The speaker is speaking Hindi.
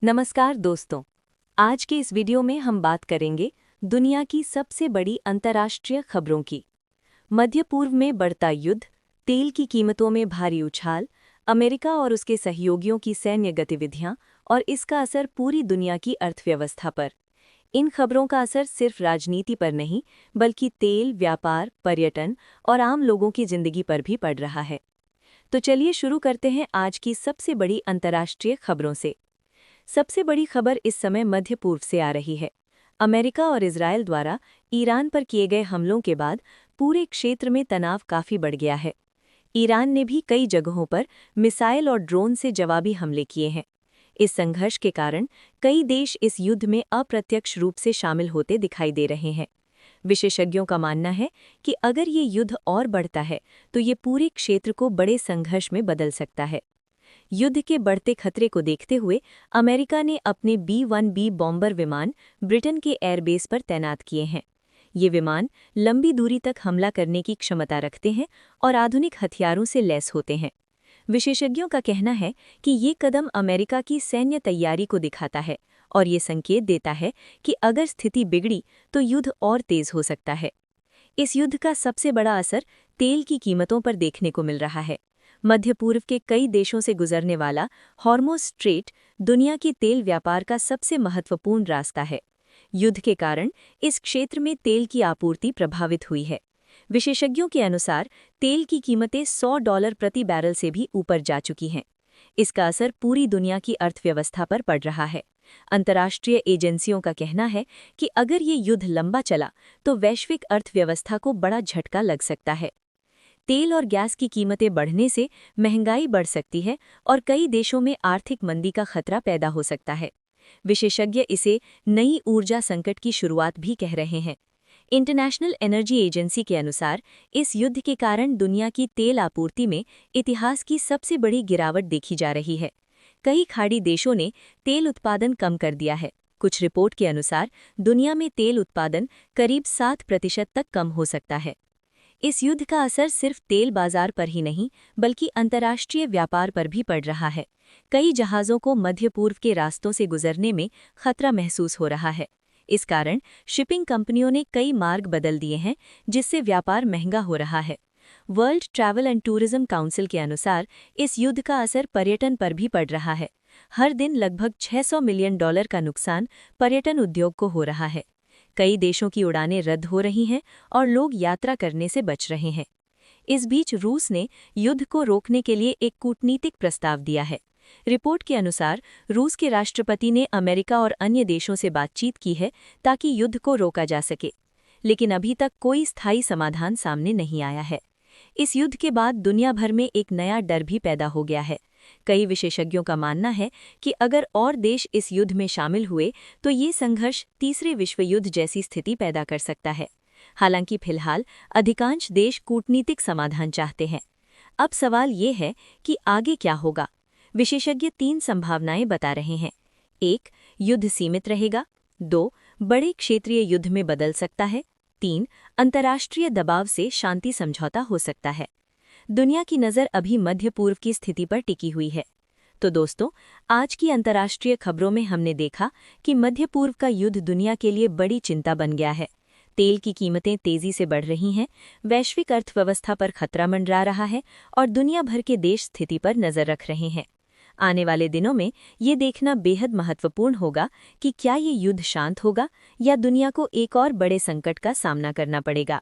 नमस्कार दोस्तों। आज के इस वीडियो में हम बात करेंगे दुनिया की सबसे बड़ी अंतर्राष्ट्रीय खबरों की। मध्य पूर्व में बढ़ता युद्ध, तेल की कीमतों में भारी उछाल, अमेरिका और उसके सहयोगियों की सैन्य गतिविधियां और इसका असर पूरी दुनिया की अर्थव्यवस्था पर। इन खबरों का असर सिर्फ राजनीति पर नहीं, बल्कि तेल, व्यापार, पर्यटन और आम लोगों की जिंदगी पर भी पड़ रहा है। तो चलिए शुरू करते हैं आज की सबसे बड़ी अंतर्राष्ट्रीय खबरों से। सबसे बड़ी खबर इस समय मध्य पूर्व से आ रही है। अमेरिका और इजरायल द्वारा ईरान पर किए गए हमलों के बाद पूरे क्षेत्र में तनाव काफी बढ़ गया है। ईरान ने भी कई जगहों पर मिसाइल और ड्रोन से जवाबी हमले किए हैं। इस संघर्ष के कारण कई देश इस युद्ध में अप्रत्यक्ष रूप से शामिल होते दिखाई दे रहे हैं। विशेषज्ञों का मानना है कि अगर ये युद्ध और बढ़ता है तो ये पूरे क्षेत्र को बड़े संघर्ष में बदल सकता है। युद्ध के बढ़ते खतरे को देखते हुए अमेरिका ने अपने B-1B बॉम्बर विमान ब्रिटेन के एयरबेस पर तैनात किए हैं। ये विमान लंबी दूरी तक हमला करने की क्षमता रखते हैं और आधुनिक हथियारों से लैस होते हैं। विशेषज्ञों का कहना है कि ये कदम अमेरिका की सैन्य तैयारी को दिखाता है और ये संकेत देता है कि अगर स्थिति बिगड़ी तो युद्ध और तेज हो सकता है। इस युद्ध का सबसे बड़ा असर तेल की कीमतों पर देखने को मिल रहा है। मध्य पूर्व के कई देशों से गुजरने वाला हॉर्मुज़ स्ट्रेट दुनिया के तेल व्यापार का सबसे महत्वपूर्ण रास्ता है। युद्ध के कारण इस क्षेत्र में तेल की आपूर्ति प्रभावित हुई है। विशेषज्ञों के अनुसार तेल की कीमतें $100 प्रति बैरल से भी ऊपर जा चुकी हैं। इसका असर पूरी दुनिया की अर्थव्यवस्था पर पड़ रहा है। अंतर्राष्ट्रीय एजेंसियों का कहना है कि अगर ये युद्ध लंबा चला तो वैश्विक अर्थव्यवस्था को बड़ा झटका लग सकता है। तेल और गैस की कीमतें बढ़ने से महंगाई बढ़ सकती है और कई देशों में आर्थिक मंदी का खतरा पैदा हो सकता है। विशेषज्ञ इसे नई ऊर्जा संकट की शुरुआत भी कह रहे हैं। इंटरनेशनल एनर्जी एजेंसी के अनुसार इस युद्ध के कारण दुनिया की तेल आपूर्ति में इतिहास की सबसे बड़ी गिरावट देखी जा रही है। कई खाड़ी देशों ने तेल उत्पादन कम कर दिया है। कुछ रिपोर्ट के अनुसार दुनिया में तेल उत्पादन करीब 7% तक कम हो सकता है। इस युद्ध का असर सिर्फ तेल बाजार पर ही नहीं, बल्कि अंतर्राष्ट्रीय व्यापार पर भी पड़ रहा है। कई जहाज़ों को मध्य पूर्व के रास्तों से गुजरने में खतरा महसूस हो रहा है। इस कारण शिपिंग कंपनियों ने कई मार्ग बदल दिए हैं, जिससे व्यापार महंगा हो रहा है। World travel and tourism council के अनुसार इस युद्ध का असर पर्यटन पर भी पड़ रहा है। हर दिन लगभग $600 मिलियन का नुकसान पर्यटन उद्योग को हो रहा है। कई देशों की उड़ानें रद्द हो रही हैं और लोग यात्रा करने से बच रहे हैं। इस बीच रूस ने युद्ध को रोकने के लिए एक कूटनीतिक प्रस्ताव दिया है। रिपोर्ट के अनुसार रूस के राष्ट्रपति ने अमेरिका और अन्य देशों से बातचीत की है ताकि युद्ध को रोका जा सके, लेकिन अभी तक कोई स्थायी समाधान सामने नहीं आया है। इस युद्ध के बाद दुनिया भर में एक नया डर भी पैदा हो गया है। कई विशेषज्ञों का मानना है कि अगर और देश इस युद्ध में शामिल हुए तो ये संघर्ष तीसरे विश्व युद्ध जैसी स्थिति पैदा कर सकता है। हालांकि फिलहाल अधिकांश देश कूटनीतिक समाधान चाहते हैं। अब सवाल ये है कि आगे क्या होगा। विशेषज्ञ 3 संभावनाएं बता रहे हैं। 1. युद्ध सीमित रहेगा। 2. बड़े क्षेत्रीय युद्ध में बदल सकता है। 3. अंतर्राष्ट्रीय दबाव से शांति समझौता हो सकता है। दुनिया की नज़र अभी मध्य पूर्व की स्थिति पर टिकी हुई है। तो दोस्तों, आज की अंतर्राष्ट्रीय खबरों में हमने देखा कि मध्य पूर्व का युद्ध दुनिया के लिए बड़ी चिंता बन गया है। तेल की कीमतें तेजी से बढ़ रही हैं, वैश्विक अर्थव्यवस्था पर खतरा मंडरा रहा है और दुनिया भर के देश स्थिति पर नज़र रख रहे हैं। आने वाले दिनों में ये देखना बेहद महत्वपूर्ण होगा कि क्या ये युद्ध शांत होगा या दुनिया को एक और बड़े संकट का सामना करना पड़ेगा।